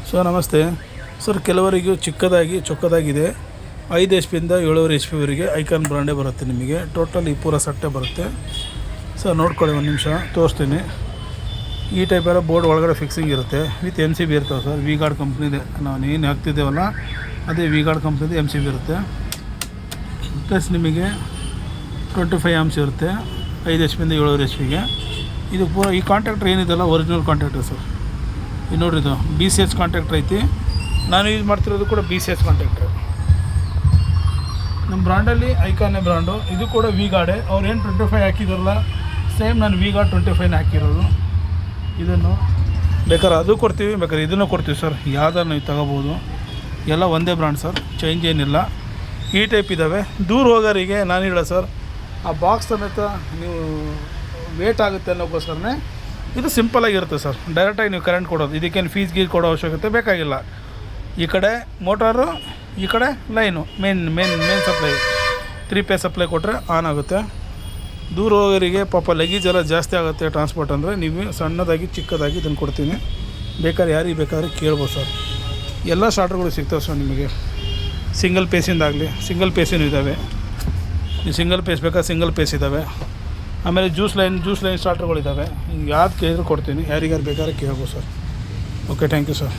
Sir ನಮಸ್ತೆ sir. ಕೆಲವರಿಗೂ ಚಿಕ್ಕದಾಗಿ ಚೊಕ್ಕದಾಗಿದೆ 5 HP ಇಂದ 7.5 HP ವರೆಗೆ ಐಕಾನ್ ಬ್ರಾಂಡೇ ಬರುತ್ತೆ. ನಿಮಗೆ ಟೋಟಲ್ ಈ ಪೂರ ಸಟ್ಟೆ ಬರುತ್ತೆ ಸರ್. ನೋಡ್ಕೊಳ್ಳಿ, ಒಂದು ನಿಮಿಷ ತೋರಿಸ್ತೀನಿ. ಈ ಟೈಪ್ ಎಲ್ಲ ಬೋರ್ಡ್ ಒಳಗಡೆ ಫಿಕ್ಸಿಂಗ್ ಇರುತ್ತೆ, ವಿತ್ MCB ಇರ್ತವೆ ಸರ್. ವಿ ಗಾರ್ಡ್ ಕಂಪ್ನಿದೆ, ನಾವು ಏನು ಹಾಕ್ತಿದ್ದೇವಲ್ಲ ಅದೇ ವಿ ಗಾರ್ಡ್ ಕಂಪ್ನಿದು MCB ಇರುತ್ತೆ. ಪ್ಲಸ್ ನಿಮಗೆ 25 amps ಇರುತ್ತೆ 5 HP ಇಂದ 7.5 HPಗೆ. ಇದು ಪೂರ ಈ ಕಾಂಟ್ಯಾಕ್ಟ್ರ್ ಏನಿದೆಲ್ಲ ಒರಿಜಿನಲ್ ಕಾಂಟ್ಯಾಕ್ಟ್ರ್ ಸರ್. ಇದು ನೋಡಿರಿ, ಇದು BCH ಕಾಂಟ್ಯಾಕ್ಟ್ರ್ ಐತಿ. ನಾನು ಯೂಸ್ ಮಾಡ್ತಿರೋದು ಕೂಡ BCH ಕಾಂಟ್ಯಾಕ್ಟ್ರ್. ನಮ್ಮ ಬ್ರ್ಯಾಂಡಲ್ಲಿ ಐಕಾನೇ ಬ್ರ್ಯಾಂಡು. ಇದು ಕೂಡ ವಿ ಗಾರ್ಡೆ. ಅವ್ರು ಏನು 25 ಹಾಕಿದಾರಲ್ಲ, ಸೇಮ್ ನಾನು ವಿ ಗಾರ್ಡ್ 25 ಹಾಕಿರೋದು. ಇದನ್ನು ಬೇಕಾದ್ರೆ ಅದು ಕೊಡ್ತೀವಿ, ಬೇಕಾದ್ರೆ ಇದನ್ನು ಕೊಡ್ತೀವಿ ಸರ್. ಯಾವ್ದಾರು ನೀವು ತಗೋಬೋದು, ಎಲ್ಲ ಒಂದೇ ಬ್ರ್ಯಾಂಡ್ ಸರ್, ಚೇಂಜ್ ಏನಿಲ್ಲ. ಈ ಟೈಪ್ ಇದ್ದಾವೆ. ದೂರ ಹೋಗೋರಿಗೆ ನಾನು ಹೇಳ ಸರ್, ಆ ಬಾಕ್ಸ್ ಸಮೇತ ನೀವು ವೇಟ್ ಆಗುತ್ತೆ ಅನ್ನೋಕ್ಕೋಸ್ಕರನೇ ಇದು ಸಿಂಪಲಾಗಿರುತ್ತೆ ಸರ್. ಡೈರೆಕ್ಟಾಗಿ ನೀವು ಕರೆಂಟ್ ಕೊಡೋದು, ಇದಕ್ಕೇನು ಫೀಸ್ ಗೀಸ್ ಕೊಡೋ ಅವಶ್ಯಕತೆ ಬೇಕಾಗಿಲ್ಲ. ಈ ಕಡೆ ಮೋಟಾರು, ಈ ಕಡೆ line, main supply 3 phase supply ಕೊಟ್ಟರೆ ಆನ್ ಆಗುತ್ತೆ. ದೂರ ಹೋಗೋರಿಗೆ ಪಾಪ ಲಗೇಜ್ ಎಲ್ಲ ಜಾಸ್ತಿ ಆಗುತ್ತೆ ಟ್ರಾನ್ಸ್ಪೋರ್ಟ್ ಅಂದರೆ, ನೀವು ಸಣ್ಣದಾಗಿ ಚಿಕ್ಕದಾಗಿ ಇದನ್ನು ಕೊಡ್ತೀನಿ. ಬೇಕಾದ್ರೆ ಯಾರಿಗೆ ಬೇಕಾದ್ರೆ ಕೇಳ್ಬೋದು ಸರ್. ಎಲ್ಲ ಸ್ಟಾರ್ಟರ್ಗಳು ಸಿಗ್ತವೆ ಸರ್ ನಿಮಗೆ. ಸಿಂಗಲ್ ಪೇಸಿಂದಾಗಲಿ, ಸಿಂಗಲ್ ಪೇಸಿನೂ ಇದ್ದಾವೆ. ನೀವು ಸಿಂಗಲ್ ಪೇಸ್ ಬೇಕಾದ್ರೆ ಸಿಂಗಲ್ ಪೇಸ್ ಇದ್ದಾವೆ. ಆಮೇಲೆ ಜ್ಯೂಸ್ ಲೈನ್ ಸ್ಟಾರ್ಟರ್ಗಳಿದ್ದಾವೆ. ಯಾವ್ದು ಕೇಳಿದ್ರು ಕೊಡ್ತೀನಿ, ಯಾರಿಗಾರು ಬೇಕಾದ್ರೆ ಕೇಳ್ಬೋದು sir. Okay, thank you sir.